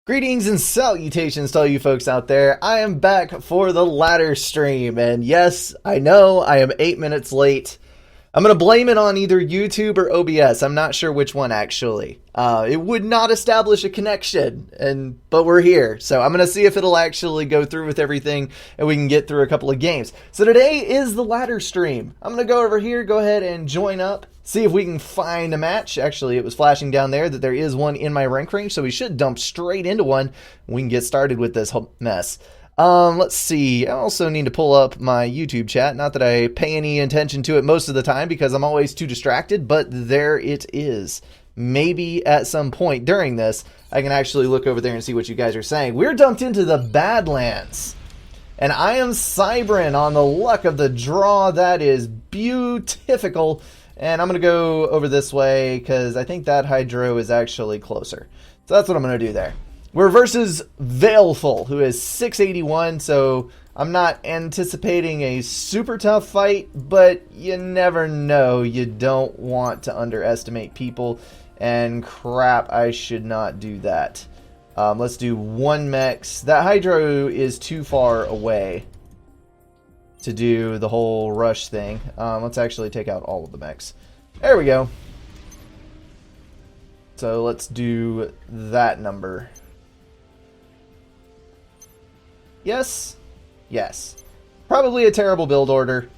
Greetings and salutations to all you folks out there. I am back for the ladder stream, and yes, I know I am 8 minutes late. I'm going to blame it on either YouTube or OBS. I'm not sure which one, actually. It would not establish a connection, but we're here. So I'm going to see if it'll actually go through with everything, and we can get through a couple of games. So today is the ladder stream. I'm going to go over here, go ahead and join up, see if we can find a match. Actually, it was flashing down there that there is one in my rank range, so we should dump straight into one. We can get started with this whole mess. Let's see. I also need to pull up my YouTube chat. Not that I pay any attention to it most of the time because I'm always too distracted, but there it is. Maybe at some point during this, I can actually look over there and see what you guys are saying. We're dumped into the Badlands. And I am Cybran on the luck of the draw. That is beautiful. And I'm going to go over this way because I think that Hydro is actually closer. So that's what I'm going to do there. We're versus Veilful, who is 681, so I'm not anticipating a super tough fight, but you never know. You don't want to underestimate people, and crap, I should not do that. Let's do one Mex. That Hydro is too far away to do the whole rush thing. Let's actually take out all of the Mechs. There we go. So let's do that number. Yes? Yes. Probably a terrible build order,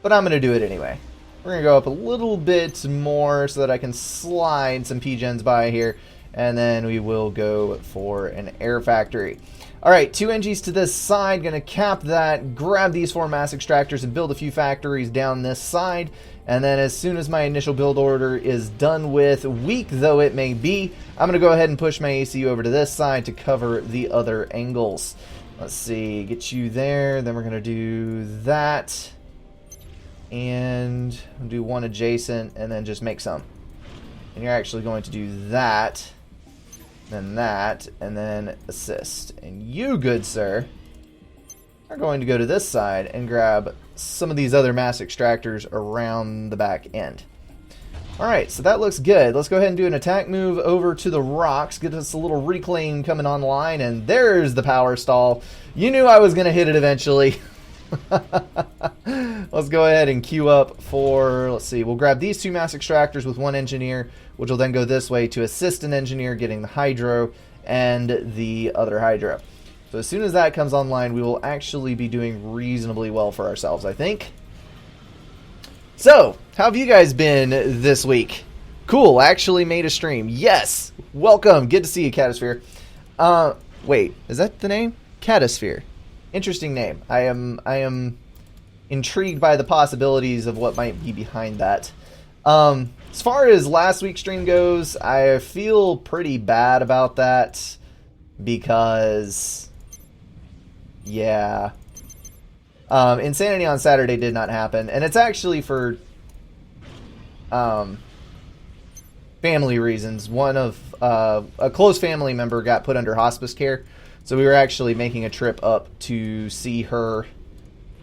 but I'm going to do it anyway. We're going to go up a little bit more so that I can slide some P-Gens by here, and then we will go for an air factory. Alright, 2 NGs to this side, going to cap that, grab these 4 mass extractors and build a few factories down this side, and then as soon as my initial build order is done with, weak though it may be, I'm going to go ahead and push my ACU over to this side to cover the other angles. Let's see, get you there, then we're going to do that, and do one adjacent, and then just make some. And you're actually going to do that, then that, and then assist. And you, good sir, are going to go to this side and grab some of these other mass extractors around the back end. Alright, so that looks good. Let's go ahead and do an attack move over to the rocks, get us a little reclaim coming online, and there's the power stall. You knew I was going to hit it eventually. Let's go ahead and queue up for, let's see, we'll grab these 2 mass extractors with 1 engineer, which will then go this way to assist an engineer getting the Hydro and the other Hydro. So as soon as that comes online, we will actually be doing reasonably well for ourselves, I think. So, how have you guys been this week? Cool, actually made a stream. Yes! Welcome! Good to see you, Catasphere. Wait, is that the name? Catasphere. Interesting name. I am intrigued by the possibilities of what might be behind that. As far as last week's stream goes, I feel pretty bad about that because, yeah, Insanity on Saturday did not happen, and it's actually for family reasons. One of a close family member got put under hospice care, so we were actually making a trip up to see her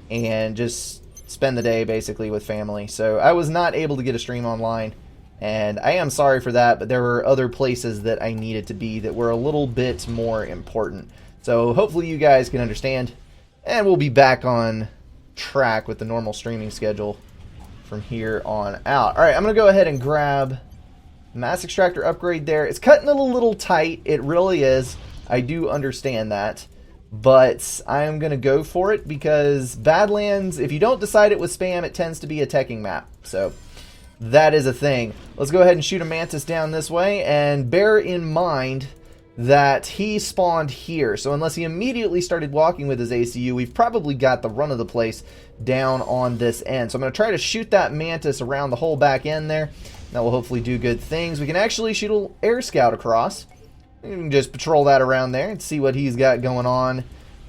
and just spend the day basically with family. So I was not able to get a stream online, and I am sorry for that, but there were other places that I needed to be that were a little bit more important. So hopefully you guys can understand, and we'll be back on track with the normal streaming schedule from here on out. Alright, I'm going to go ahead and grab mass extractor upgrade there. It's cutting it a little tight. It really is. I do understand that. But I'm going to go for it because Badlands, if you don't decide it with spam, it tends to be a teching map. So that is a thing. Let's go ahead and shoot a Mantis down this way, and bear in mind that he spawned here. So unless he immediately started walking with his ACU, we've probably got the run of the place down on this end. So I'm going to try to shoot that Mantis around the whole back end there. That will hopefully do good things. We can actually shoot an air scout across. We can just patrol that around there and see what he's got going on.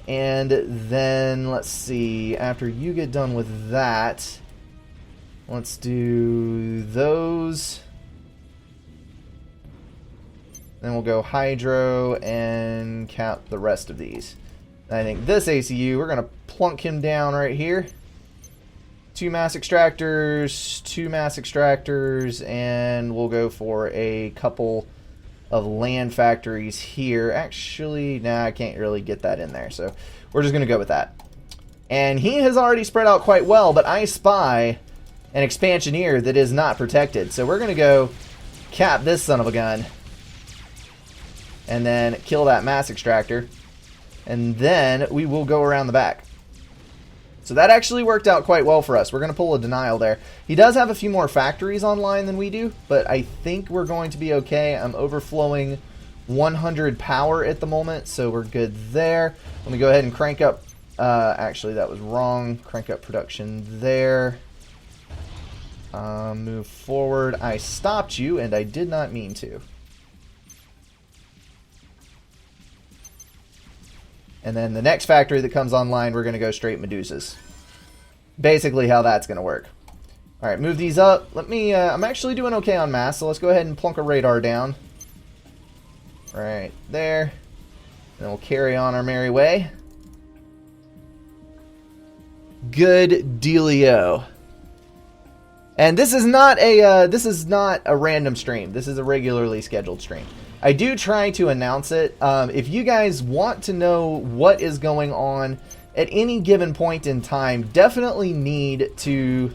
And then, let's see, after you get done with that, let's do those. Then we'll go Hydro and count the rest of these. I think this ACU, we're going to plunk him down right here. 2 mass extractors, 2 mass extractors, and we'll go for a couple of land factories here. Actually, nah, I can't really get that in there, so we're just going to go with that. And he has already spread out quite well, but I spy an expansioneer that is not protected. So we're going to go cap this son of a gun. And then kill that mass extractor. And then we will go around the back. So that actually worked out quite well for us. We're going to pull a denial there. He does have a few more factories online than we do, but I think we're going to be okay. I'm overflowing 100 power at the moment, so we're good there. Let me go ahead and crank up. Actually, that was wrong. Crank up production there. Move forward. I stopped you, and I did not mean to. And then the next factory that comes online, we're going to go straight Medusas. Basically how that's going to work. All right, move these up. Let me, I'm actually doing okay on mass, so let's go ahead and plunk a radar down. Right there. And then we'll carry on our merry way. Good dealio. And this is not a random stream. This is a regularly scheduled stream. I do try to announce it. If you guys want to know what is going on at any given point in time, definitely need to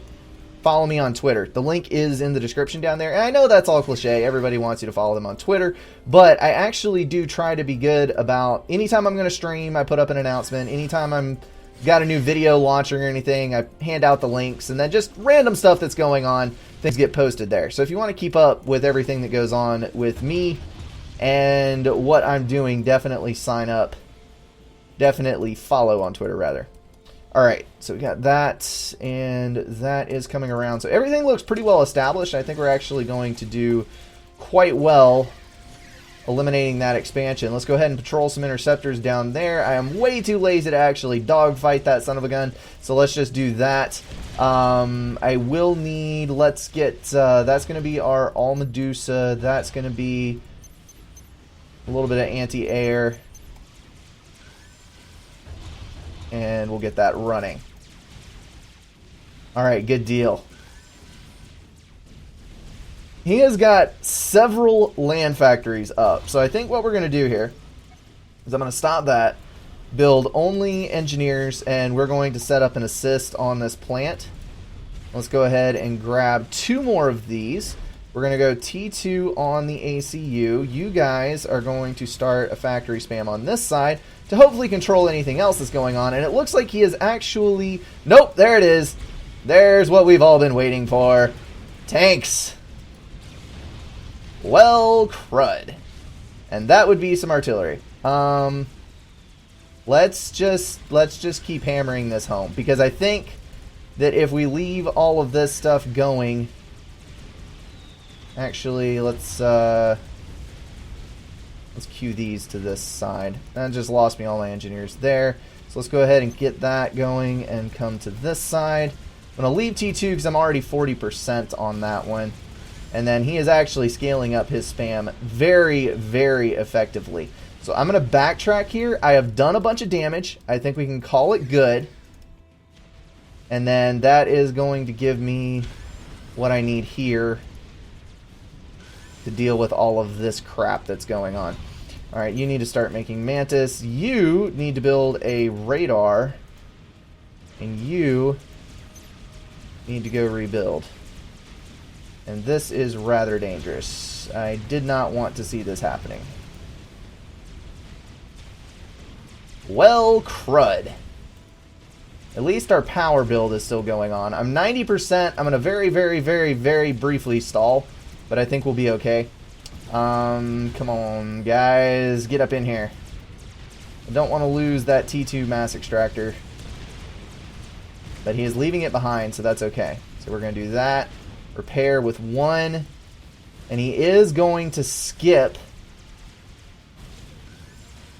follow me on Twitter. The link is in the description down there. And I know that's all cliche. Everybody wants you to follow them on Twitter. But I actually do try to be good about anytime I'm going to stream, I put up an announcement. Anytime I'm got a new video launching or anything, I hand out the links. And then just random stuff that's going on, things get posted there. So if you want to keep up with everything that goes on with me and what I'm doing, definitely sign up. Definitely follow on Twitter, rather. Alright, so we got that, and that is coming around. So everything looks pretty well established. I think we're actually going to do quite well eliminating that expansion. Let's go ahead and patrol some interceptors down there. I am way too lazy to actually dogfight that son of a gun, so let's just do that. I will need, let's get, that's going to be our all Medusa. That's going to be a little bit of anti-air. And we'll get that running. Alright, good deal. He has got several land factories up. So I think what we're going to do here is I'm going to stop that, build only engineers, and we're going to set up an assist on this plant. Let's go ahead and grab 2 more of these. We're going to go T2 on the ACU. You guys are going to start a factory spam on this side to hopefully control anything else that's going on. And it looks like he is actually... Nope, there it is. There's what we've all been waiting for. Tanks. Well, crud. And that would be some artillery. Let's just keep hammering this home, because I think that if we leave all of this stuff going... Actually, let's queue these to this side. That just lost me all my engineers there. So let's go ahead and get that going and come to this side. I'm going to leave T2 because I'm already 40% on that one. And then he is actually scaling up his spam very, very effectively. So I'm going to backtrack here. I have done a bunch of damage. I think we can call it good. And then that is going to give me what I need here to deal with all of this crap that's going on. Alright, you need to start making Mantis. You need to build a radar. And you need to go rebuild. And this is rather dangerous. I did not want to see this happening. Well, crud. At least our power build is still going on. I'm 90%. I'm going to very, very, very, very briefly stall. But I think we'll be okay. Come on, guys. Get up in here. I don't want to lose that T2 mass extractor. But he is leaving it behind, so that's okay. So we're going to do that. Repair with 1. And he is going to skip.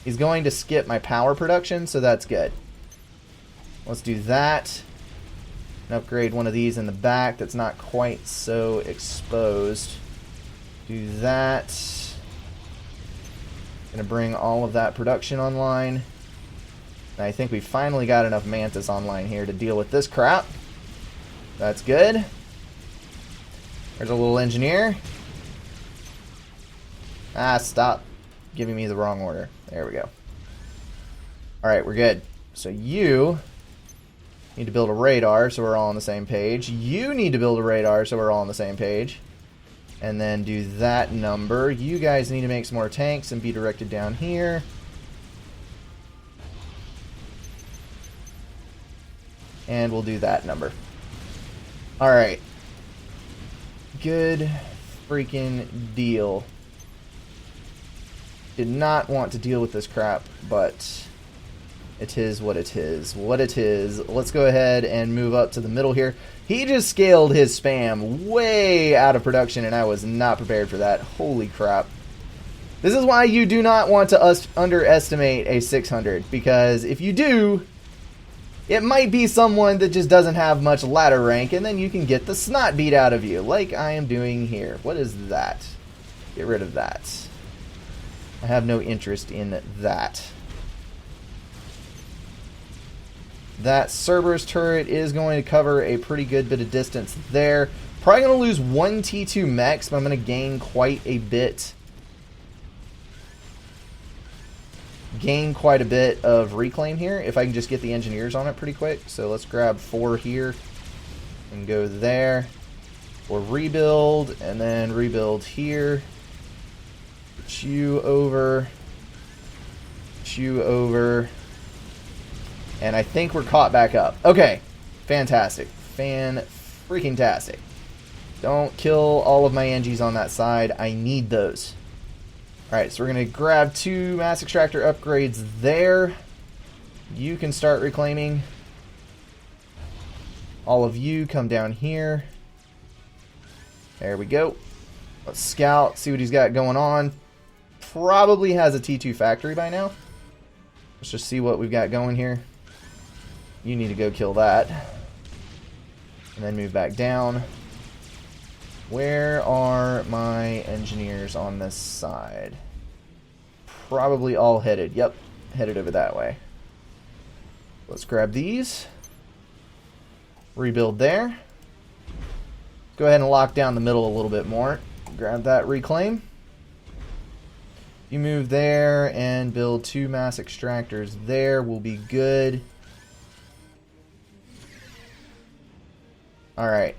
He's going to skip my power production, so that's good. Let's do that. And upgrade one of these in the back that's not quite so exposed. Do that. Gonna bring all of that production online. And I think we finally got enough Mantis online here to deal with this crap. That's good. There's a little engineer. Ah, stop giving me the wrong order. There we go. Alright, we're good. So you need to build a radar so we're all on the same page. You need to build a radar so we're all on the same page. And then do that number. You guys need to make some more tanks and be directed down here. And we'll do that number. Alright. Good freaking deal. Did not want to deal with this crap, but it is what it is. What it is. Let's go ahead and move up to the middle here. He just scaled his spam way out of production, and I was not prepared for that. Holy crap. This is why you do not want to underestimate a 600, because if you do, it might be someone that just doesn't have much ladder rank, and then you can get the snot beat out of you, like I am doing here. What is that? Get rid of that. I have no interest in that. That Cerberus turret is going to cover a pretty good bit of distance there. Probably going to lose one T2 mechs, but I'm going to gain quite a bit. Gain quite a bit of reclaim here if I can just get the engineers on it pretty quick. So let's grab 4 here and go there. Or rebuild, and then rebuild here. Put you over. Put you over. And I think we're caught back up. Okay. Fantastic. Fan-freaking-tastic. Don't kill all of my Engies on that side. I need those. Alright, so we're going to grab 2 mass extractor upgrades there. You can start reclaiming. All of you come down here. There we go. Let's scout, see what he's got going on. Probably has a T2 factory by now. Let's just see what we've got going here. You need to go kill that. And then move back down. Where are my engineers on this side? Probably all headed. Yep, headed over that way. Let's grab these. Rebuild there. Go ahead and lock down the middle a little bit more. Grab that reclaim. You move there and build 2 mass extractors there. Will be good. Alright.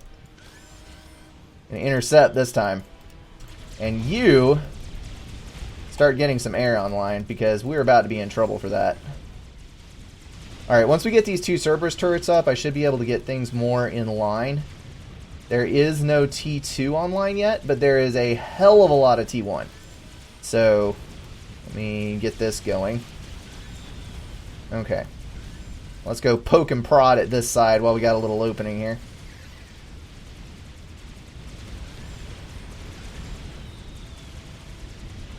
Gonna intercept this time. And you start getting some air online because we're about to be in trouble for that. Alright, once we get these 2 Cerberus turrets up, I should be able to get things more in line. There is no T2 online yet, but there is a hell of a lot of T1. So, let me get this going. Okay. Let's go poke and prod at this side while we got a little opening here.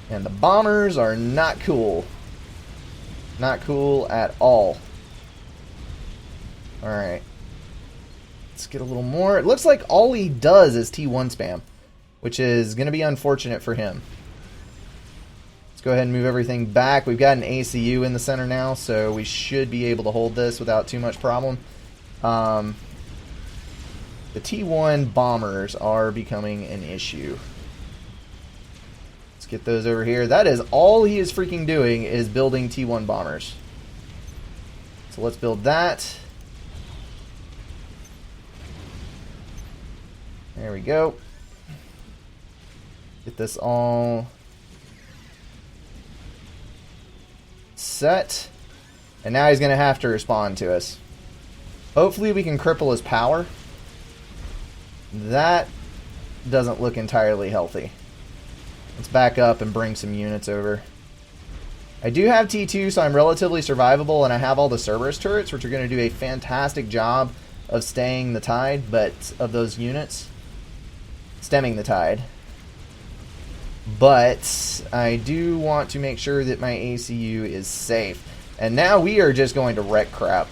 And the bombers are not cool. Not cool at all. Alright. Let's get a little more. It looks like all he does is T1 spam, which is going to be unfortunate for him. Let's go ahead and move everything back. We've got an ACU in the center now, so we should be able to hold this without too much problem. The T1 bombers are becoming an issue. Let's get those over here. That is all he is freaking doing, is building T1 bombers. So let's build that. There we go. Get this all set. And now he's going to have to respond to us. Hopefully we can cripple his power. That doesn't look entirely healthy. Let's back up and bring some units over. I do have T2, so I'm relatively survivable, and I have all the Cerberus turrets, which are going to do a fantastic job of staying the tide, but of those units, stemming the tide. But I do want to make sure that my ACU is safe. And now we are just going to wreck crap.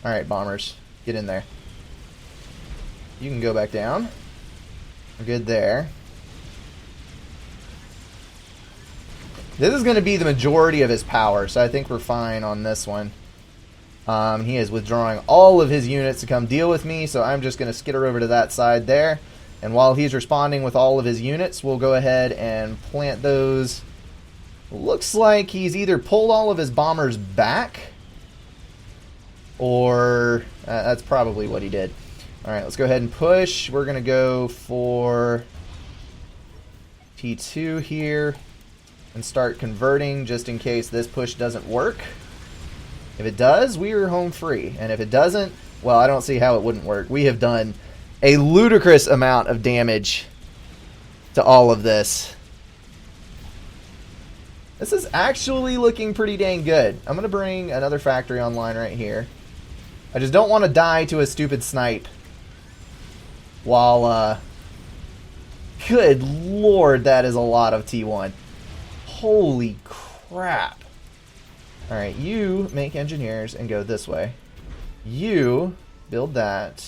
Alright, bombers. Get in there. You can go back down. We're good there. This is going to be the majority of his power, so I think we're fine on this one. He is withdrawing all of his units to come deal with me, so I'm just going to skitter over to that side there. And while he's responding with all of his units, we'll go ahead and plant those. Looks like he's either pulled all of his bombers back, or that's probably what he did. Alright, let's go ahead and push. We're going to go for P2 here and start converting just in case this push doesn't work. If it does, we are home free. And if it doesn't, well, I don't see how it wouldn't work. We have done a ludicrous amount of damage to all of this. This is actually looking pretty dang good. I'm going to bring another factory online right here. I just don't want to die to a stupid snipe. While, good lord, that is a lot of T1. Holy crap. Alright, you make engineers and go this way. You build that.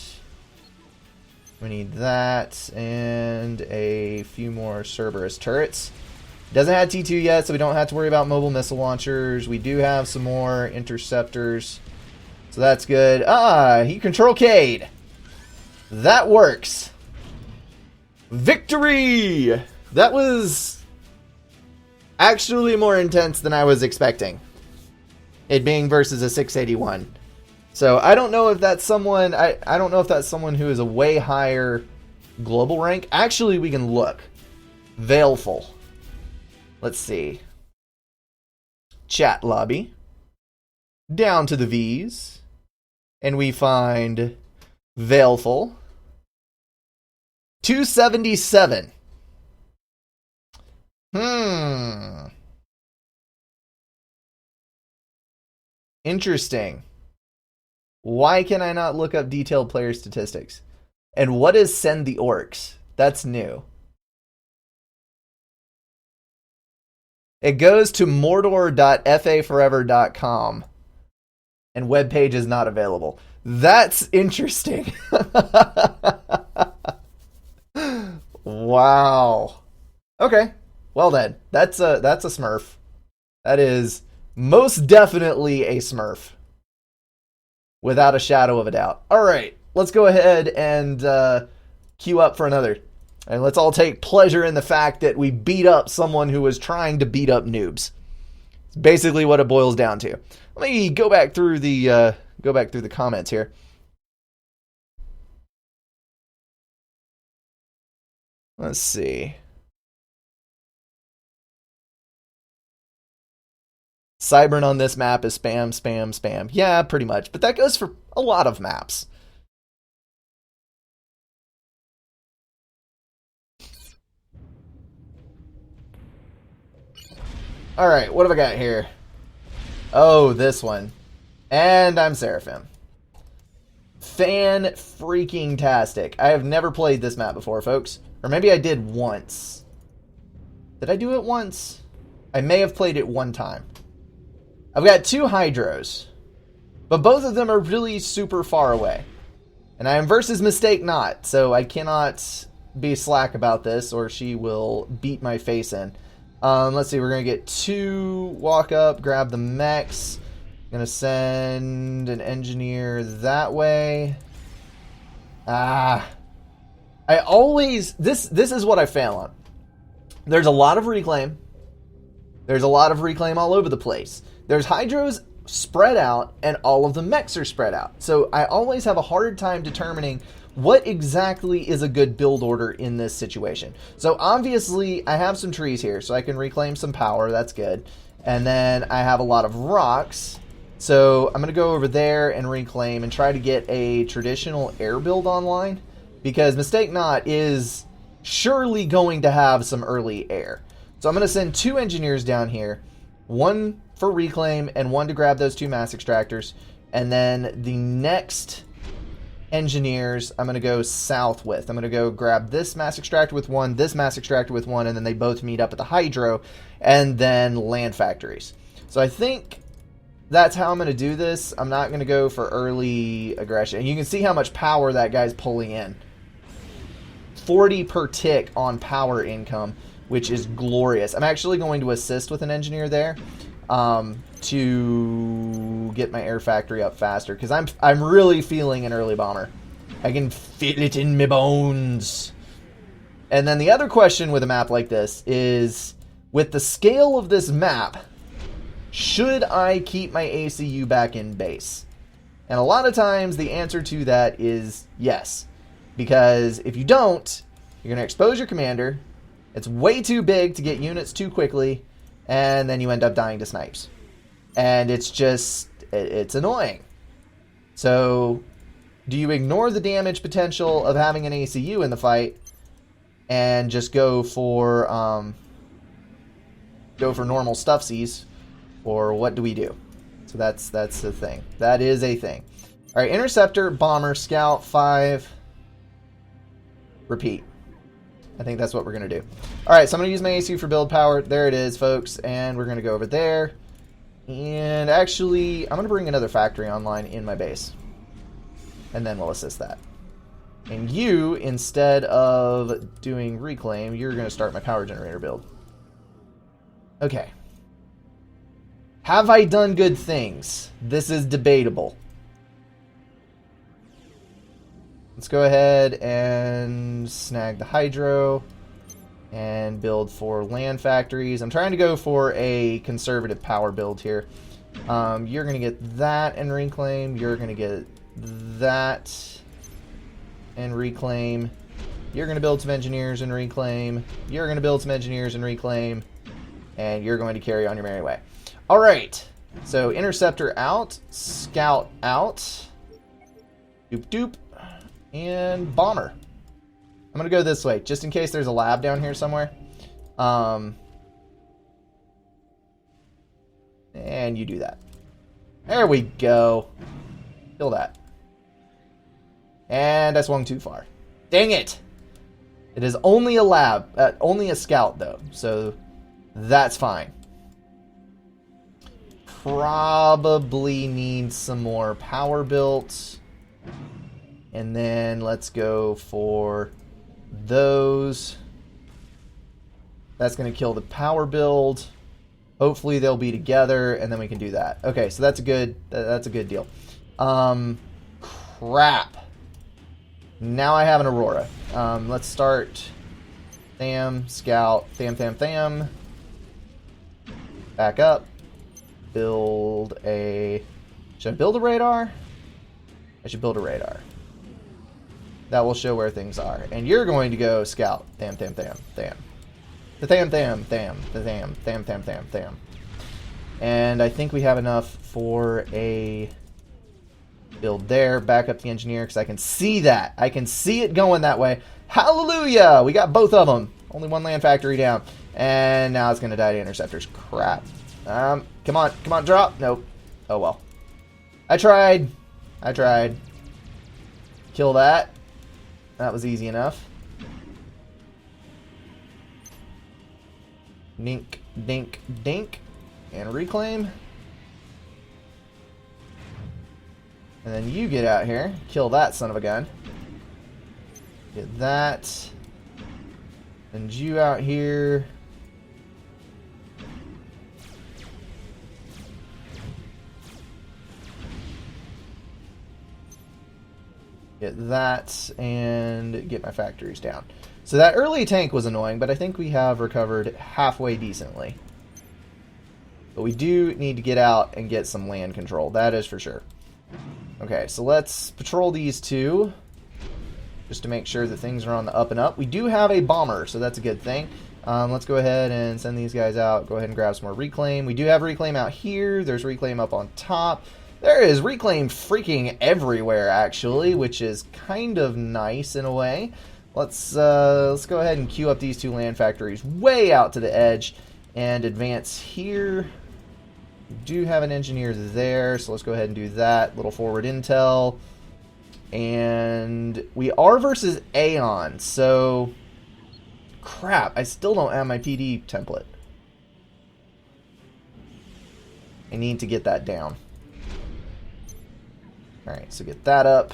We need that and a few more Cerberus turrets. Doesn't have T2 yet, so we don't have to worry about mobile missile launchers. We do have some more interceptors, so that's good. Heat control Cade. That works. Victory! That was actually more intense than I was expecting. It being versus a 681. So I don't know if that's someone I don't know if that's someone who is a way higher global rank. Actually, we can look. Veilful. Let's see. Chat lobby. Down to the V's. And we find Veilful. 277. Interesting. Why can I not look up detailed player statistics? And what is Send the Orcs? That's new. It goes to mordor.faforever.com. And webpage is not available. That's interesting. Wow. Okay. Well then, that's a smurf. That is most definitely a smurf. Without a shadow of a doubt. Alright, let's go ahead and queue up for another. And let's all take pleasure in the fact that we beat up someone who was trying to beat up noobs. It's basically what it boils down to. Let me go back through the comments here. Let's see. Cybern on this map is spam, spam, spam. Yeah, pretty much. But that goes for a lot of maps. Alright, what have I got here? Oh, this one. And I'm Seraphim. Fan-freaking-tastic. I have never played this map before, folks. Or maybe I did once. Did I do it once? I may have played it one time. I've got two Hydros, but both of them are really super far away. And I am versus Mistake Not, so I cannot be slack about this or she will beat my face in. Let's see, we're going to get two walk up, grab the mechs. Going to send an engineer that way. I always, this is what I fail on. There's a lot of reclaim. There's a lot of reclaim all over the place. There's Hydros spread out, and all of the mechs are spread out. So I always have a hard time determining what exactly is a good build order in this situation. So obviously, I have some trees here, so I can reclaim some power. That's good. And then I have a lot of rocks. So I'm going to go over there and reclaim and try to get a traditional air build online. Because Mistake Not is surely going to have some early air. So I'm going to send two engineers down here. One for reclaim and one to grab those two mass extractors. And then the next engineers I'm going to go south with. I'm going to go grab this mass extractor with one, this mass extractor with one, and then they both meet up at the Hydro and then land factories. So I think that's how I'm going to do this. I'm not going to go for early aggression. And you can see how much power that guy's pulling in. 40 per tick on power income, which is glorious. I'm actually going to assist with an engineer there. to get my air factory up faster, because I'm really feeling an early bomber. I can feel it in my bones. And then the other question with a map like this is, with the scale of this map, should I keep my ACU back in base? And a lot of times the answer to that is yes. Because if you don't, you're going to expose your commander. It's way too big to get units too quickly. And then you end up dying to snipes. And it's just, it's annoying. So, do you ignore the damage potential of having an ACU in the fight and just go for normal stuffsies? Or what do we do? So that's the thing. That is a thing. All right, interceptor, bomber, scout, 5. Repeat. I think that's what we're going to do. All right, so I'm going to use my ACU for build power. There it is, folks. And we're going to go over there. And actually, I'm going to bring another factory online in my base. And then we'll assist that. And you, instead of doing reclaim, you're going to start my power generator build. Okay. Have I done good things? This is debatable. Let's go ahead and snag the hydro and build 4 land factories. I'm trying to go for a conservative power build here. You're going to get that and reclaim. You're going to get that and reclaim. You're going to build some engineers and reclaim. You're going to build some engineers and reclaim. And you're going to carry on your merry way. All right, so interceptor out, scout out, doop doop, and bomber. I'm going to go this way, just in case there's a lab down here somewhere. And you do that. There we go. Kill that. And I swung too far. Dang it! It is only a lab, only a scout though, so that's fine. Probably need some more power built. And then let's go for those. That's going to kill the power build. Hopefully they'll be together and then we can do that. Okay, so that's a good deal. Crap. Now I have an Aurora. Let's start Tham, Scout, Tham. Back up. Build a... Should I build a radar? I should build a radar. That will show where things are. And you're going to go Scout. Tham. The Tham. And I think we have enough for a build there. Back up the engineer because I can see that. I can see it going that way. Hallelujah! We got both of them. Only one land factory down. And now it's going to die to interceptors. Crap. Come on, drop. Nope. Oh well. I tried. Kill that. That was easy enough. Dink, dink, dink. And reclaim. And then you get out here. Kill that son of a gun. Get that. And you out here. Get that and get my factories down. So that early tank was annoying, but I think we have recovered halfway decently. But we do need to get out and get some land control. That is for sure. Okay, so let's patrol these two. Just to make sure that things are on the up and up. We do have a bomber, so that's a good thing. Let's go ahead and send these guys out. Go ahead and grab some more reclaim. We do have reclaim out here. There's reclaim up on top. There is reclaim freaking everywhere, actually, which is kind of nice in a way. Let's go ahead and queue up these 2 land factories way out to the edge and advance here. We do have an engineer there, so let's go ahead and do that. Little forward intel. And we are versus Aeon, so... Crap, I still don't have my PD template. I need to get that down. Alright, so get that up.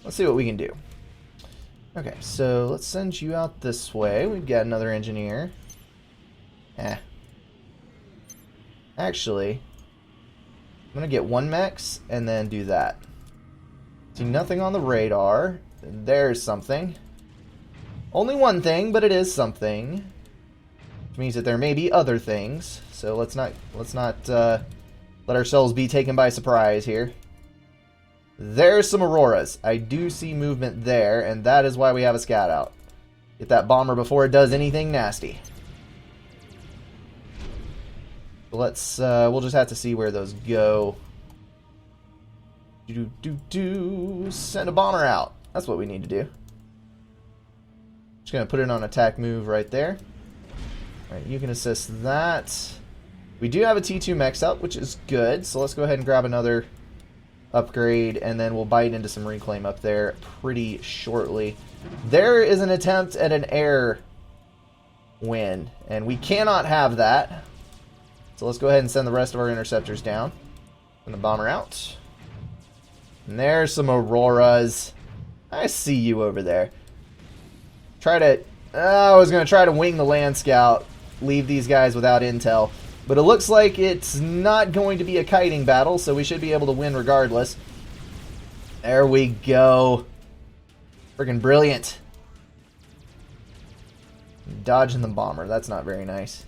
Let's see what we can do. Okay, so let's send you out this way. We've got another engineer. Actually, I'm going to get one Mex and then do that. See nothing on the radar. There's something. Only one thing, but it is something. Which means that there may be other things. So let's not let ourselves be taken by surprise here. There's some Auroras. I do see movement there, and that is why we have a scout out. Get that bomber before it does anything nasty. Let's we'll just have to see where those go. Send a bomber out. That's what we need to do. Just gonna put it on attack move right there. Alright, you can assist that. We do have a T2 Mex up, which is good. So let's go ahead and grab another upgrade, and then we'll bite into some reclaim up there pretty shortly. There is an attempt at an air win, and we cannot have that. So let's go ahead and send the rest of our interceptors down. Send the bomber out. And there's some Auroras. I see you over there. I was going to try to wing the land scout, leave these guys without intel. But it looks like it's not going to be a kiting battle, so we should be able to win regardless. There we go. Freaking brilliant. Dodging the bomber. That's not very nice.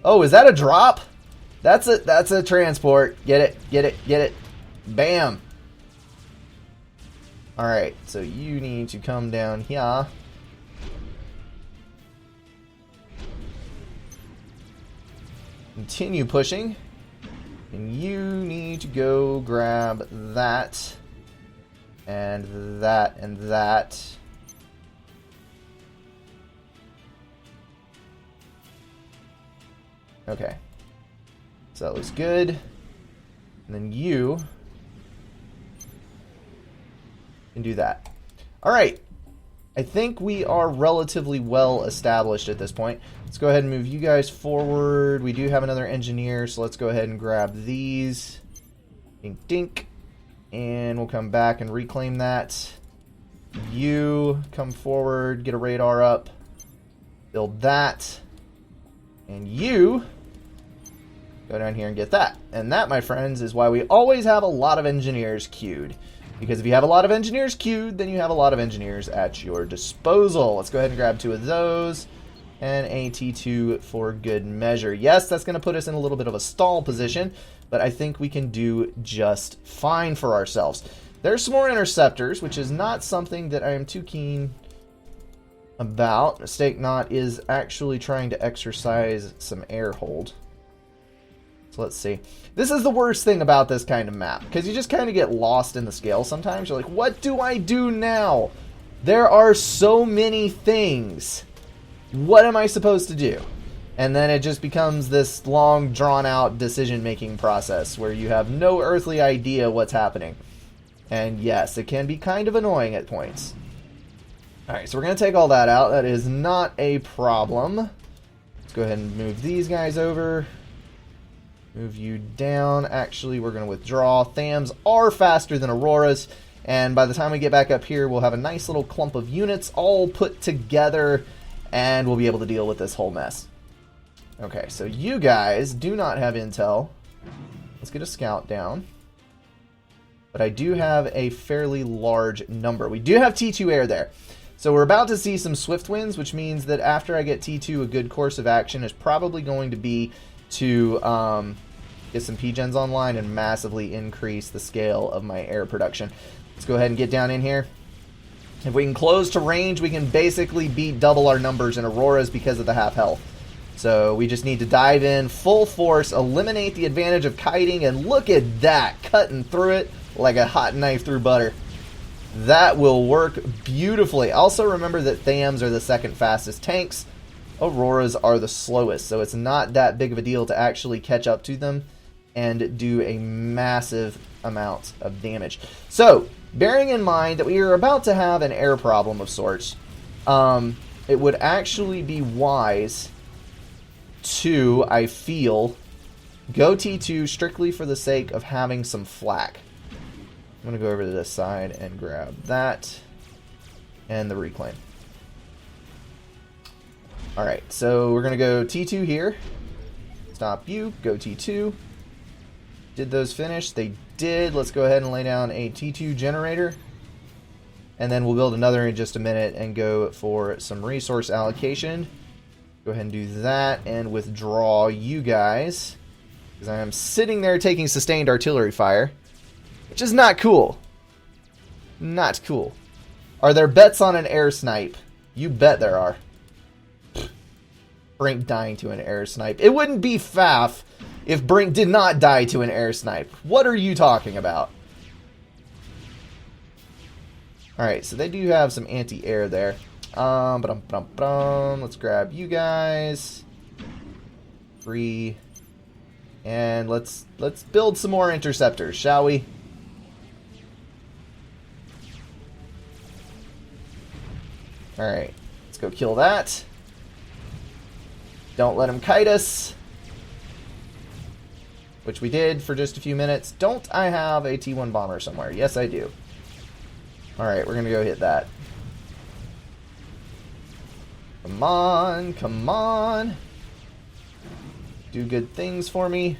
Oh, is that a drop? That's a transport. Get it, get it, get it. Bam. Alright, so you need to come down here. Continue pushing. And you need to go grab that. And that and that. Okay. So that looks good. And then you can do that. Alright. I think we are relatively well established at this point. Let's go ahead and move you guys forward. We do have another engineer, so let's go ahead and grab these. Dink, dink. And we'll come back and reclaim that. You come forward, get a radar up. Build that. And you go down here and get that. And that, my friends, is why we always have a lot of engineers queued. Because if you have a lot of engineers queued, then you have a lot of engineers at your disposal. Let's go ahead and grab 2 of those. And a T2 for good measure. Yes, that's going to put us in a little bit of a stall position, but I think we can do just fine for ourselves. There's some more interceptors, which is not something that I am too keen about. Mistake Not is actually trying to exercise some air hold. So let's see. This is the worst thing about this kind of map, because you just kind of get lost in the scale sometimes. You're like, what do I do now? There are so many things. What am I supposed to do? And then it just becomes this long, drawn-out decision-making process where you have no earthly idea what's happening. And yes, it can be kind of annoying at points. Alright, so we're going to take all that out. That is not a problem. Let's go ahead and move these guys over. Move you down. Actually, we're going to withdraw. Thams are faster than Auroras. And by the time we get back up here, we'll have a nice little clump of units all put together. And we'll be able to deal with this whole mess. Okay, so you guys do not have intel. Let's get a scout down. But I do have a fairly large number. We do have T2 air there. So we're about to see some swift wins, which means that after I get T2, a good course of action is probably going to be to get some P-gens online and massively increase the scale of my air production. Let's go ahead and get down in here. If we can close to range, we can basically beat double our numbers in Auroras because of the half health. So we just need to dive in full force, eliminate the advantage of kiting, and look at that, cutting through it like a hot knife through butter. That will work beautifully. Also remember that Thams are the second fastest tanks. Auroras are the slowest, so it's not that big of a deal to actually catch up to them and do a massive amount of damage. So, bearing in mind that we are about to have an air problem of sorts, it would actually be wise to, I feel, go T2 strictly for the sake of having some flak. I'm going to go over to this side and grab that. and the reclaim. Alright, so we're going to go T2 here. Stop you, go T2. Did those finish? They did. Let's go ahead and lay down a T2 generator. And then we'll build another in just a minute and go for some resource allocation. Go ahead and do that and withdraw you guys. Because I am sitting there taking sustained artillery fire. Which is not cool. Not cool. Are there bets on an air snipe? You bet there are. Brink dying to an air snipe. It wouldn't be faff if Brink did not die to an air snipe. What are you talking about? Alright, so they do have some anti-air there. Let's grab you guys. 3. And let's build some more interceptors, shall we? Alright, let's go kill that. Don't let him kite us. Which we did for just a few minutes. Don't I have a T1 bomber somewhere? Yes, I do. Alright, we're going to go hit that. Come on, come on. Do good things for me.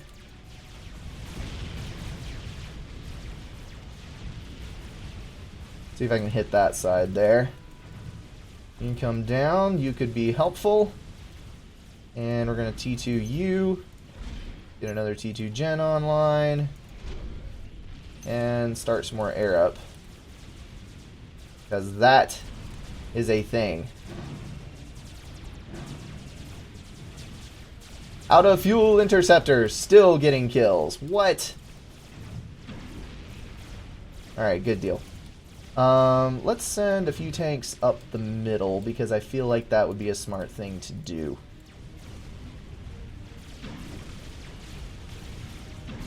See if I can hit that side there. You can come down. You could be helpful. And we're going to T2 you. Get another T2 gen online. And start some more air up. Because that is a thing. Out of fuel interceptors, still getting kills. What? Alright, good deal. Let's send a few tanks up the middle, because I feel like that would be a smart thing to do.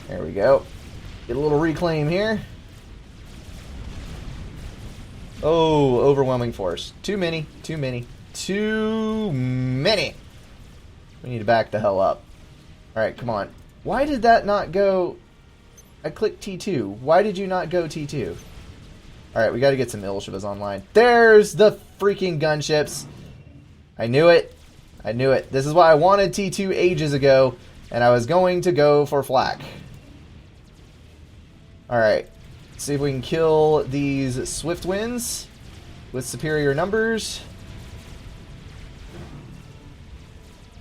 There we go. Get a little reclaim here. Oh, overwhelming force. Too many, too many, too many. We need to back the hell up. Alright, come on. Why did that not go... I clicked T2. Why did you not go T2? Alright, we gotta get some Ilshivas online. There's the freaking gunships. I knew it. I knew it. This is why I wanted T2 ages ago, and I was going to go for flak. Alright. See if we can kill these Swift Winds with superior numbers.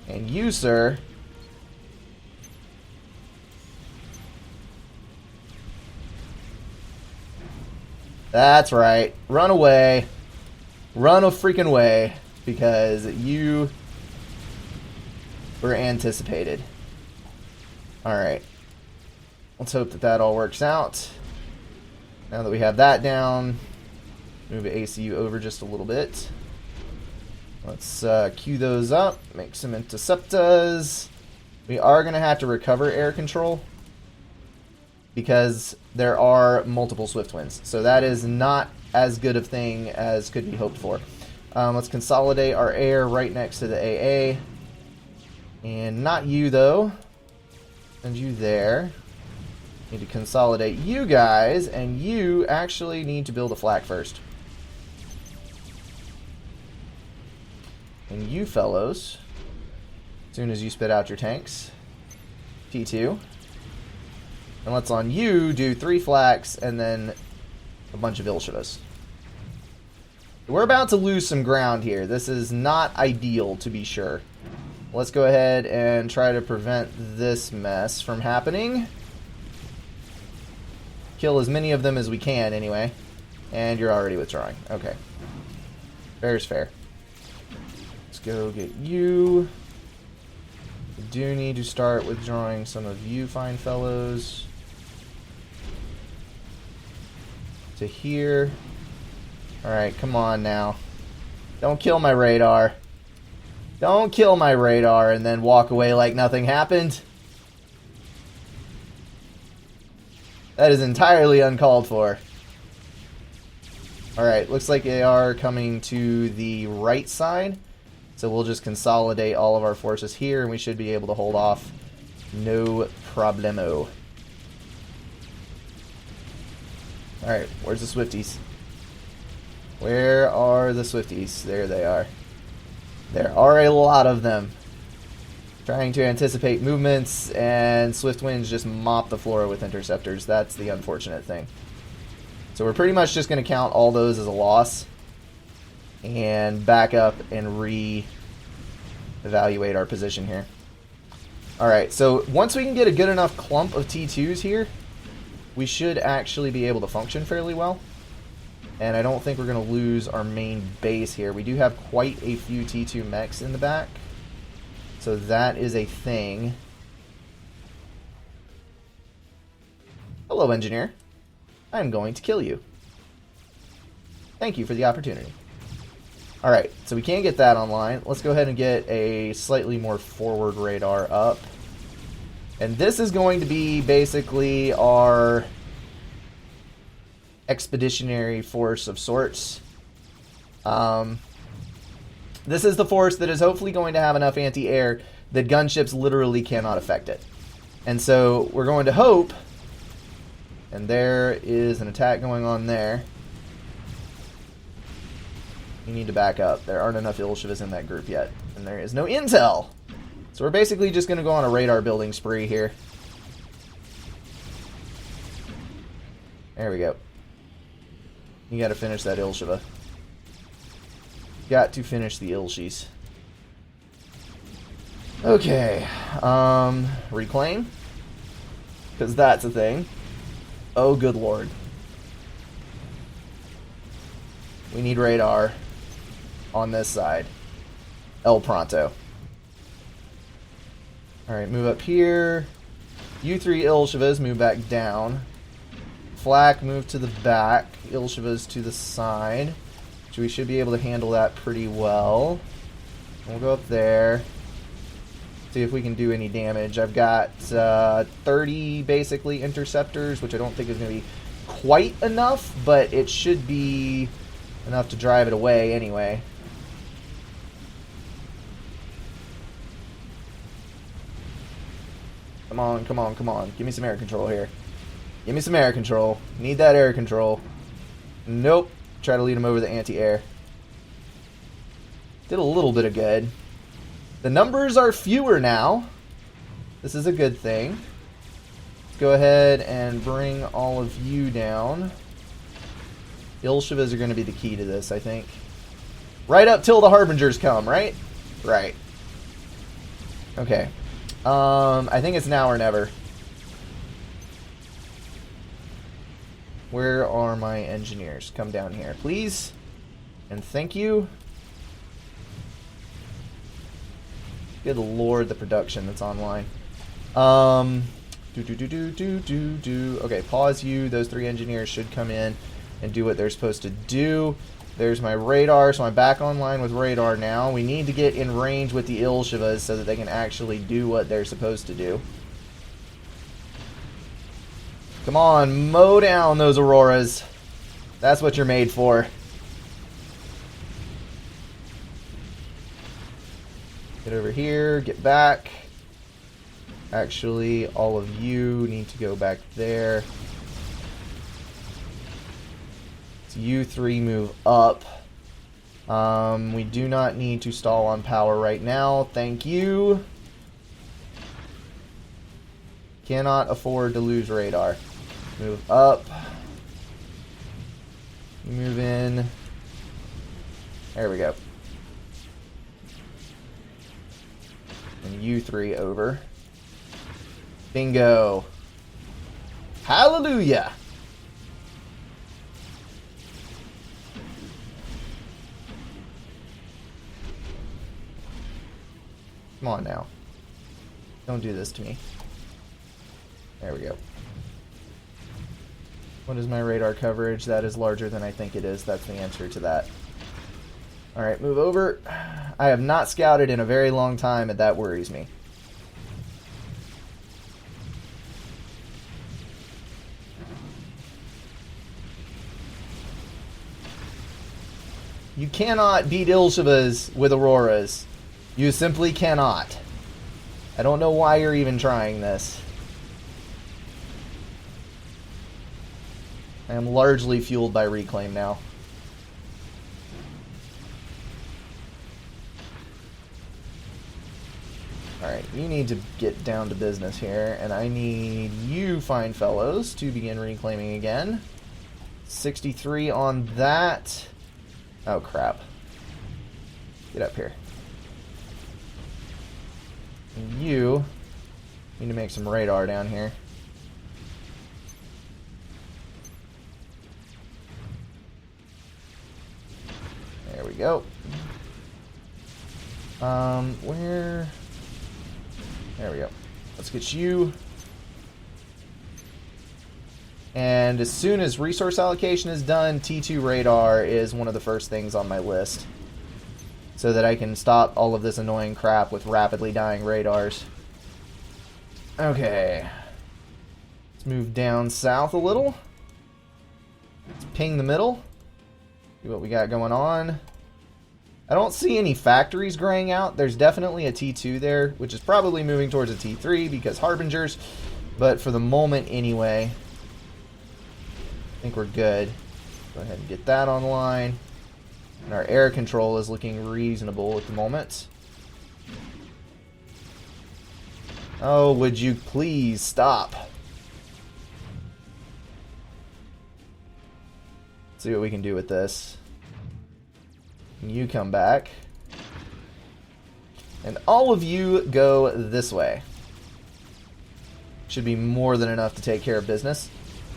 And you, sir. That's right. Run away. Run a freaking way. Because you were anticipated. Alright. Let's hope that that all works out. Now that we have that down, move ACU over just a little bit. Let's queue those up, make some interceptors. We are going to have to recover air control because there are multiple Swift Winds. So that is not as good of thing as could be hoped for. Let's consolidate our air right next to the AA. And not you, though. Send you there. Need to consolidate you guys, and you actually need to build a flak first. And you fellows, as soon as you spit out your tanks, T2. And let's on you do 3 flaks and then a bunch of Ilshivas. We're about to lose some ground here. This is not ideal, to be sure. Let's go ahead and try to prevent this mess from happening. Kill as many of them as we can, anyway. And you're already withdrawing. Okay. Fair is fair. Let's go get you. We do need to start withdrawing some of you fine fellows. To here. Alright, come on now. Don't kill my radar. Don't kill my radar and then walk away like nothing happened. That is entirely uncalled for. Alright, looks like they are coming to the right side. So we'll just consolidate all of our forces here and we should be able to hold off. No problemo. Alright, where's the Swifties? Where are the Swifties? There they are. There are a lot of them. Trying to anticipate movements, and Swift Winds just mop the floor with interceptors. That's the unfortunate thing. So we're pretty much just going to count all those as a loss and back up and re-evaluate our position here. Alright, so once we can get a good enough clump of T2s here, we should actually be able to function fairly well. And I don't think we're going to lose our main base here. We do have quite a few T2 mechs in the back. So that is a thing. Hello, engineer. I'm going to kill you. Thank you for the opportunity. Alright, so we can't get that online. Let's go ahead and get a slightly more forward radar up. And this is going to be basically our expeditionary force of sorts. This is the force that is hopefully going to have enough anti-air that gunships literally cannot affect it. And so we're going to hope, and there is an attack going on there. You need to back up. There aren't enough Ilshivas in that group yet. And there is no intel. So we're basically just going to go on a radar building spree here. There we go. You got to finish that Ilshiva. Got to finish the Ilshis. Okay. Reclaim. Because that's a thing. Oh, good lord. We need radar on this side. El Pronto. Alright, move up here. You three Ilshivas move back down. Flak move to the back. Ilshivas to the side. So we should be able to handle that pretty well. We'll go up there. See if we can do any damage. I've got 30 basically interceptors, which I don't think is going to be quite enough, but it should be enough to drive it away anyway. Come on, come on, come on. Give me some air control here. Give me some air control. Need that air control. Nope. Try to lead him over the anti-air. Did a little bit of good. The numbers are fewer now. This is a good thing. Let's go ahead and bring all of you down. Ilshivas are going to be the key to this, I think. Right up till the Harbingers come, right? Right. Okay. I think it's now or never. Where are my engineers? Come down here, please. And thank you. Good lord, the production that's online. Okay, pause you. Those three engineers should come in and do what they're supposed to do. There's my radar, so I'm back online with radar now. We need to get in range with the Ilshivas so that they can actually do what they're supposed to do. Come on, mow down those Auroras. That's what you're made for. Get over here, get back. Actually, all of you need to go back there. So you three move up. We do not need to stall on power right now. Thank you. Cannot afford to lose radar. Move up. Move in. There we go. And you three over. Bingo. Hallelujah. Come on now. Don't do this to me. There we go. What is my radar coverage? That is larger than I think it is. That's the answer to that. Alright, move over. I have not scouted in a very long time, and that worries me. You cannot beat Ilshivas with Auroras. You simply cannot. I don't know why you're even trying this. I am largely fueled by Reclaim now. Alright, you need to get down to business here, and I need you fine fellows to begin reclaiming again. 63 on that. Oh crap. Get up here. And you need to make some radar down here. There we go. Where? There we go. Let's get you. And as soon as resource allocation is done, T2 radar is one of the first things on my list. So that I can stop all of this annoying crap with rapidly dying radars. Okay. Let's move down south a little. Let's ping the middle. See what we got going on. I don't see any factories graying out. There's definitely a T2 there, which is probably moving towards a T3 because Harbingers. But for the moment anyway, I think we're good. Go ahead and get that online. And our air control is looking reasonable at the moment. Oh, would you please stop? Let's see what we can do with this. You come back. And all of you go this way. Should be more than enough to take care of business.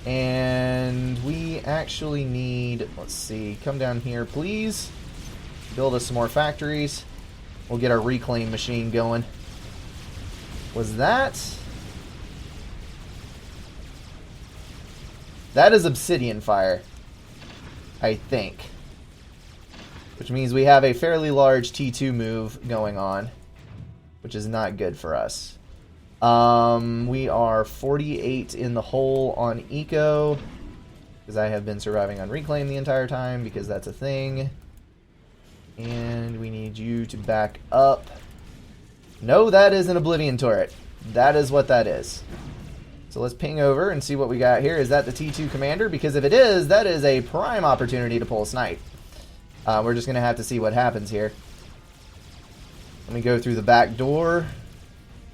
And we actually need, let's see, come down here, please. Build us some more factories. We'll get our reclaim machine going. Was that? That is obsidian fire, I think. Which means we have a fairly large T2 move going on, which is not good for us. We are 48 in the hole on eco, because I have been surviving on reclaim the entire time, because that's a thing. And we need you to back up. No, that is an Oblivion turret. That is what that is. So let's ping over and see what we got here. Is that the T2 commander? Because if it is, that is a prime opportunity to pull a snipe. We're just going to have to see what happens here. Let me go through the back door.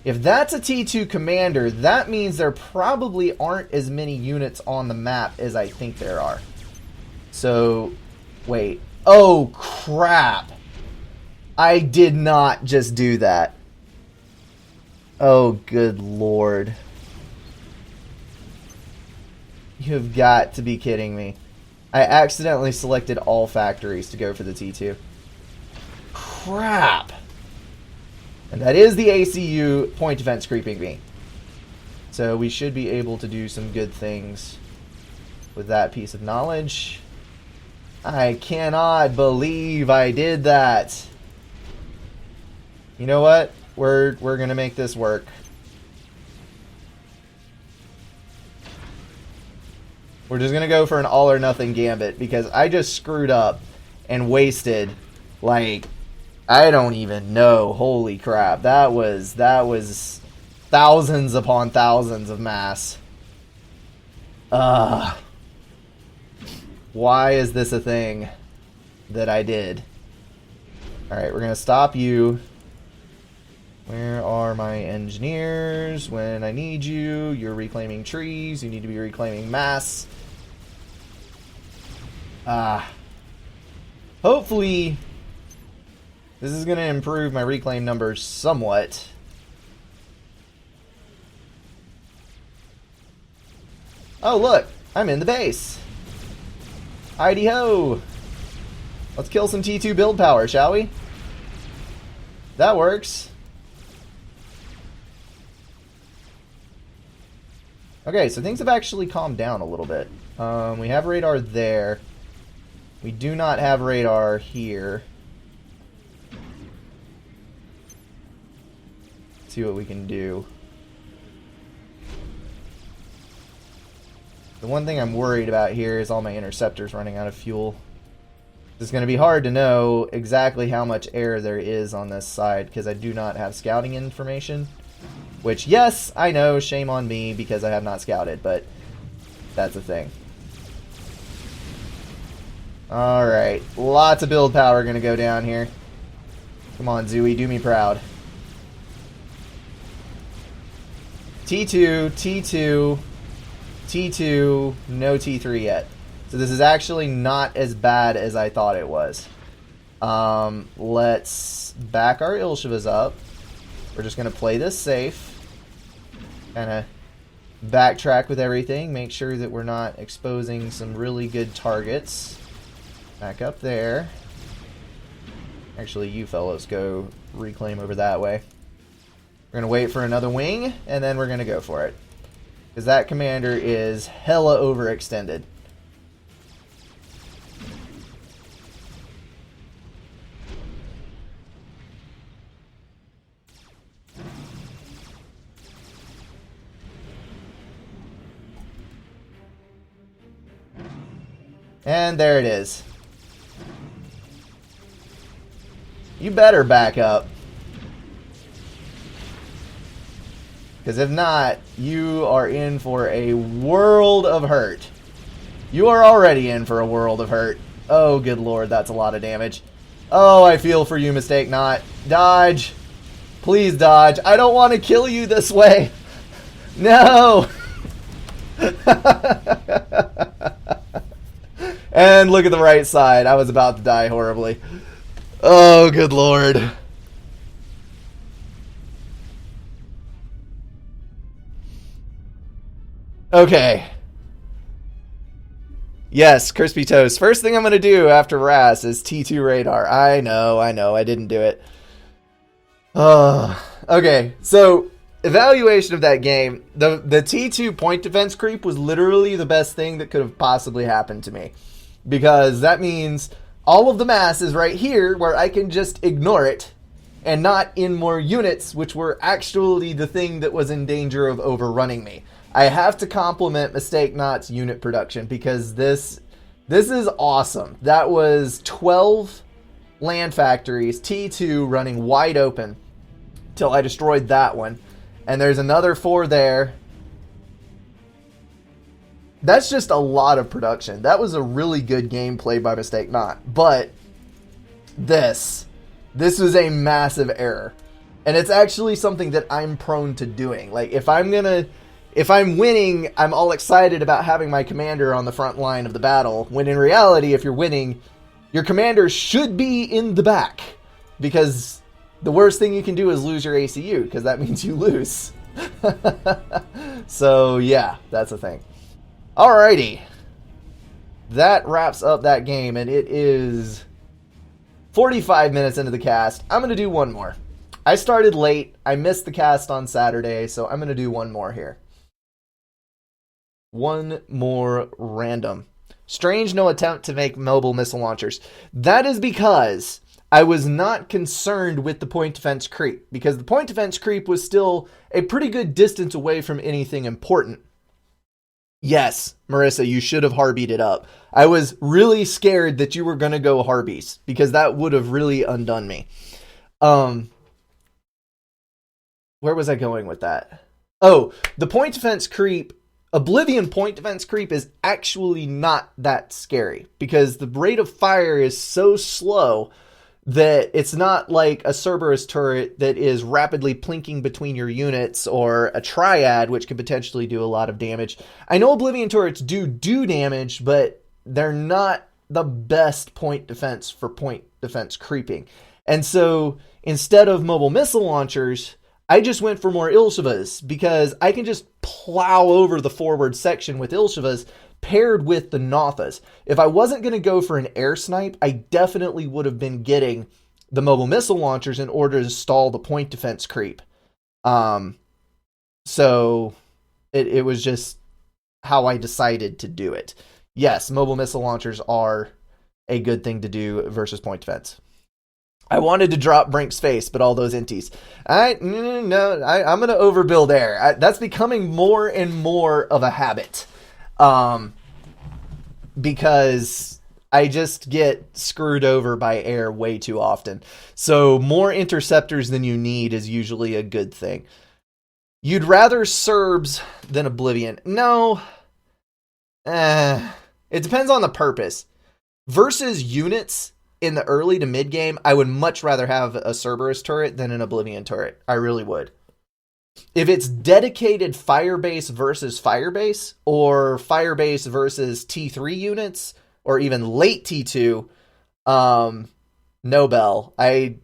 If that's a T2 commander, that means there probably aren't as many units on the map as I think there are. So, wait. Oh, crap. I did not just do that. Oh, good lord. You have got to be kidding me. I accidentally selected all factories to go for the T2. Crap. And that is the ACU point defense creeping me. So we should be able to do some good things with that piece of knowledge. I cannot believe I did that. You know what? We're gonna make this work. We're just gonna go for an all or nothing gambit because I just screwed up and wasted, like, I don't even know. Holy crap. That was thousands upon thousands of mass. Why is this a thing that I did? Alright, we're gonna stop you. Where are my engineers? When I need you, you're reclaiming trees. You need to be reclaiming mass. Hopefully, this is going to improve my reclaim numbers somewhat. Oh, look! I'm in the base! Heidi-ho! Let's kill some T2 build power, shall we? That works. Okay, so things have actually calmed down a little bit. We have radar there. We do not have radar here. Let's see what we can do. The one thing I'm worried about here is all my interceptors running out of fuel. It's going to be hard to know exactly how much air there is on this side because I do not have scouting information. Which, yes, I know, shame on me because I have not scouted, but that's the thing. Alright, lots of build power going to go down here. Come on, Zooey, do me proud. T2, T2, T2, no T3 yet. So this is actually not as bad as I thought it was. Let's back our Ilshivas up. We're just going to play this safe. Kind of backtrack with everything. Make sure that we're not exposing some really good targets. Back up there. Actually, you fellows go reclaim over that way. We're going to wait for another wing, and then we're going to go for it. Because that commander is hella overextended. And there it is. You better back up. Because if not, you are in for a world of hurt. You are already in for a world of hurt. Oh, good lord, that's a lot of damage. Oh, I feel for you, Mistake Not. Dodge. Please dodge. I don't want to kill you this way. No. And look at the right side. I was about to die horribly. Oh, good lord. Okay. Yes, Crispy Toast. First thing I'm going to do after Ras is T2 Radar. I know, I didn't do it. Okay, so evaluation of that game. The T2 point defense creep was literally the best thing that could have possibly happened to me. Because that means all of the mass is right here where I can just ignore it and not in more units, which were actually the thing that was in danger of overrunning me. I have to compliment Mistake Not's unit production because this is awesome. That was 12 land factories, T2 running wide open till I destroyed that one. And there's another 4 there. That's just a lot of production. That was a really good game played by Mistake Not. But this was a massive error. And it's actually something that I'm prone to doing. Like, if I'm winning, I'm all excited about having my commander on the front line of the battle. When in reality, if you're winning, your commander should be in the back. Because the worst thing you can do is lose your ACU, because that means you lose. So, yeah, that's the thing. Alrighty. That wraps up that game, and it is 45 minutes into the cast. I'm going to do one more. I started late. I missed the cast on Saturday, so I'm going to do one more here. One more random. Strange no attempt to make mobile missile launchers. That is because I was not concerned with the point defense creep, because the point defense creep was still a pretty good distance away from anything important. Yes, Marissa, you should have Harbied it up. I was really scared that you were going to go Harbies, because that would have really undone me. Where was I going with that? Oh, the point defense creep, Oblivion point defense creep is actually not that scary, because the rate of fire is so slow that it's not like a Cerberus turret that is rapidly plinking between your units, or a Triad, which could potentially do a lot of damage. I know Oblivion turrets do damage, but they're not the best point defense for point defense creeping. And so, instead of mobile missile launchers, I just went for more Ilshivas, because I can just plow over the forward section with Ilshivas, paired with the Nothas. If I wasn't going to go for an air snipe, I definitely would have been getting the mobile missile launchers in order to stall the point defense creep. So it was just how I decided to do it. Yes, mobile missile launchers are a good thing to do versus point defense. I wanted to drop Brink's face, but all those inties. I'm going to overbuild air. That's becoming more and more of a habit. Because I just get screwed over by air way too often. So more interceptors than you need is usually a good thing. You'd rather Serbs than Oblivion. No. It depends on the purpose. Versus units in the early to mid game, I would much rather have a Cerberus turret than an Oblivion turret. I really would. If it's dedicated Firebase versus Firebase, or Firebase versus T3 units, or even late T2, Nobel. I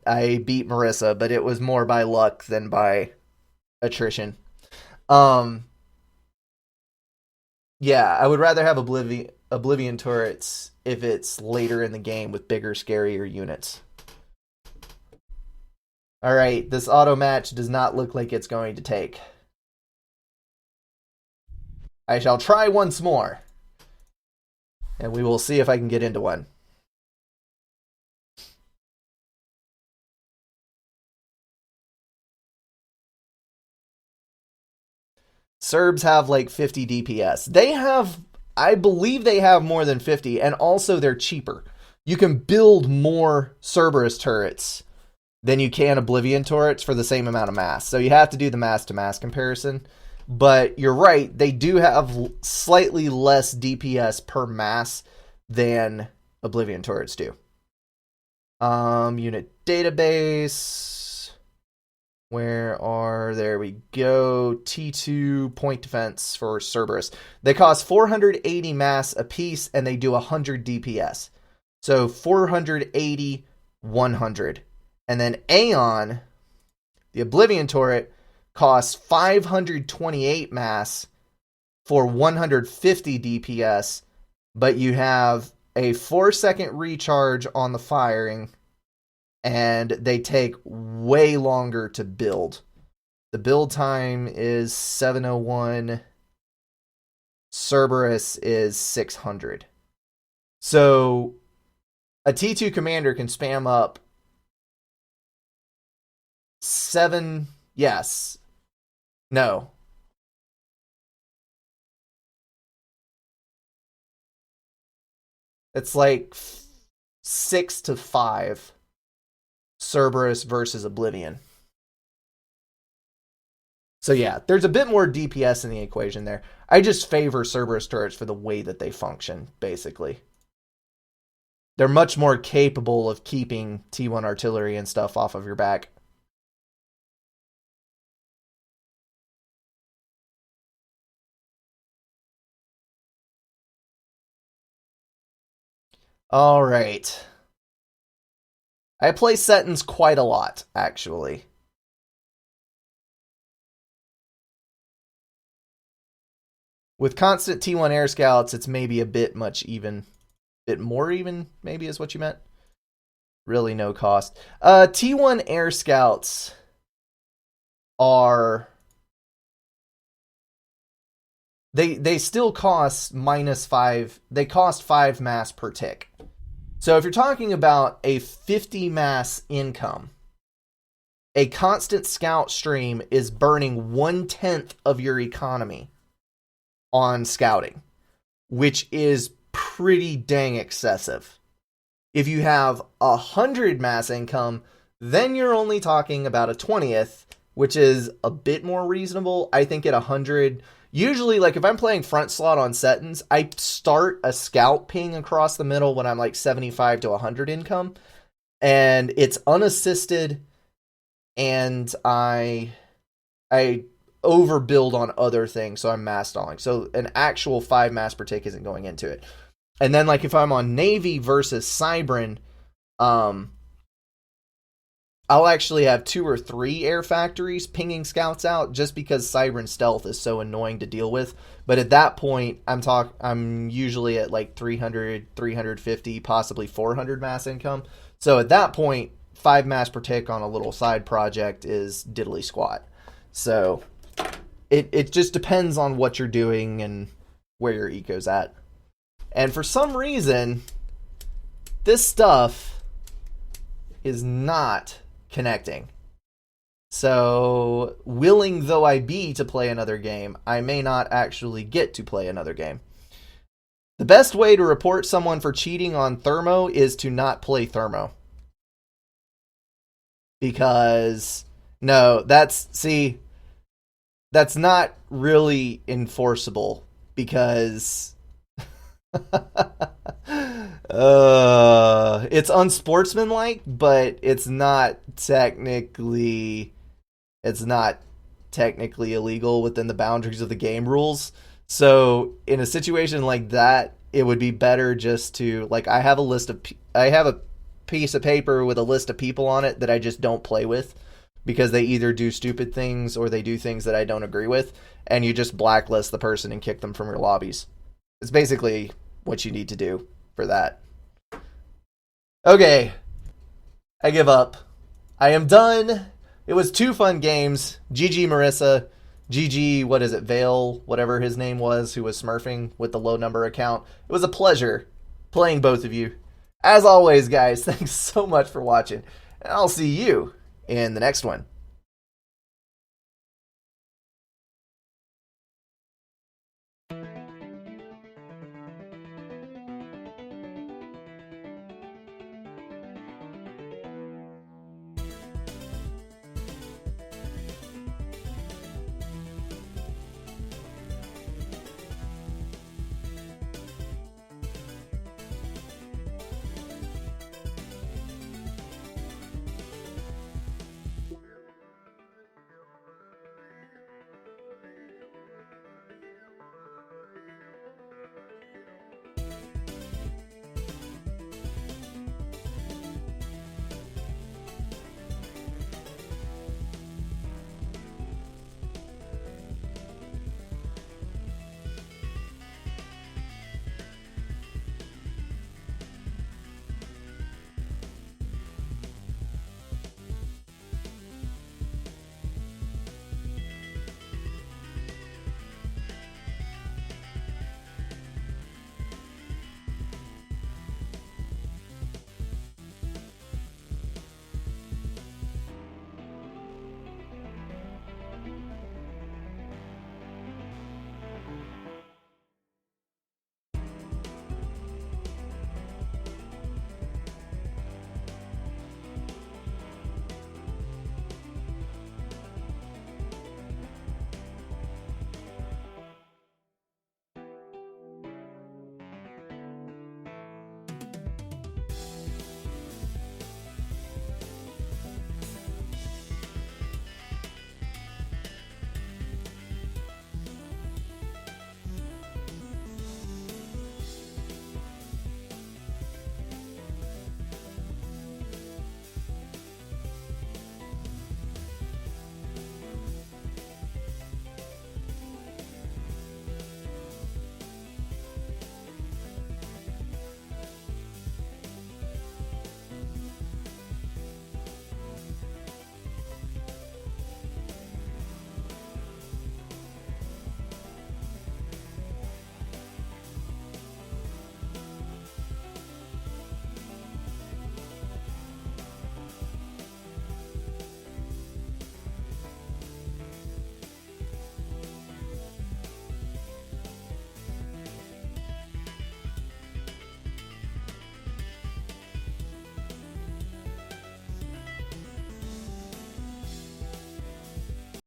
beat Marissa, but it was more by luck than by attrition. Yeah, I would rather have Oblivion turrets if it's later in the game with bigger, scarier units. Alright, this auto match does not look like it's going to take. I shall try once more. And we will see if I can get into one. Serbs have like 50 DPS. They have, I believe they have more than 50, and also they're cheaper. You can build more Cerberus turrets than you can Oblivion turrets for the same amount of mass. So you have to do the mass to mass comparison. But you're right, they do have slightly less DPS per mass than Oblivion turrets do. Unit database. There we go. T2 point defense for Cerberus. They cost 480 mass a piece, and they do 100 DPS. So 480, 100. And then Aeon, the Oblivion turret, costs 528 mass for 150 DPS, but you have a 4-second recharge on the firing, and they take way longer to build. The build time is 701. Cerberus is 600. So a T2 commander can spam up 7... Yes. No. It's like 6 to 5. Cerberus versus Oblivion. So yeah, there's a bit more DPS in the equation there. I just favor Cerberus turrets for the way that they function, basically. They're much more capable of keeping T1 artillery and stuff off of your back. All right. I play Setons quite a lot, actually. With constant T1 air scouts, it's maybe a bit more even, maybe is what you meant. Really no cost. T1 air scouts are... They still cost -5. They cost 5 mass per tick. So if you're talking about a 50 mass income, a constant scout stream is burning 1/10 of your economy on scouting, which is pretty dang excessive. If you have 100 mass income, then you're only talking about a 20th, which is a bit more reasonable. I think at 100... Usually, like, if I'm playing front slot on Setons, I start a scout ping across the middle when I'm like 75 to 100 income, and it's unassisted, and I overbuild on other things, so I'm mass stalling. So an actual 5 mass per tick isn't going into it. And then, like, if I'm on Navy versus Cybran, I'll actually have 2 or 3 air factories pinging scouts out just because Cybran stealth is so annoying to deal with. But at that point, I'm usually at like 300, 350, possibly 400 mass income. So at that point, 5 mass per tick on a little side project is diddly squat. So it just depends on what you're doing and where your eco's at. And for some reason, this stuff is not connecting. So, willing though I be to play another game, I may not actually get to play another game. The best way to report someone for cheating on Thermo is to not play Thermo. Because, no, that's not really enforceable. Because it's unsportsmanlike, but it's not technically technically illegal within the boundaries of the game rules. So in a situation like that, it would be better just to, like, I have a piece of paper with a list of people on it that I just don't play with because they either do stupid things or they do things that I don't agree with, and you just blacklist the person and kick them from your lobbies. It's basically what you need to do for that. Okay, I give up. I am done. It was 2 fun games. GG Marissa. GG, what is it, Vale, whatever his name was, who was smurfing with the low number account. It was a pleasure playing both of you. As always, guys, thanks so much for watching. And I'll see you in the next one.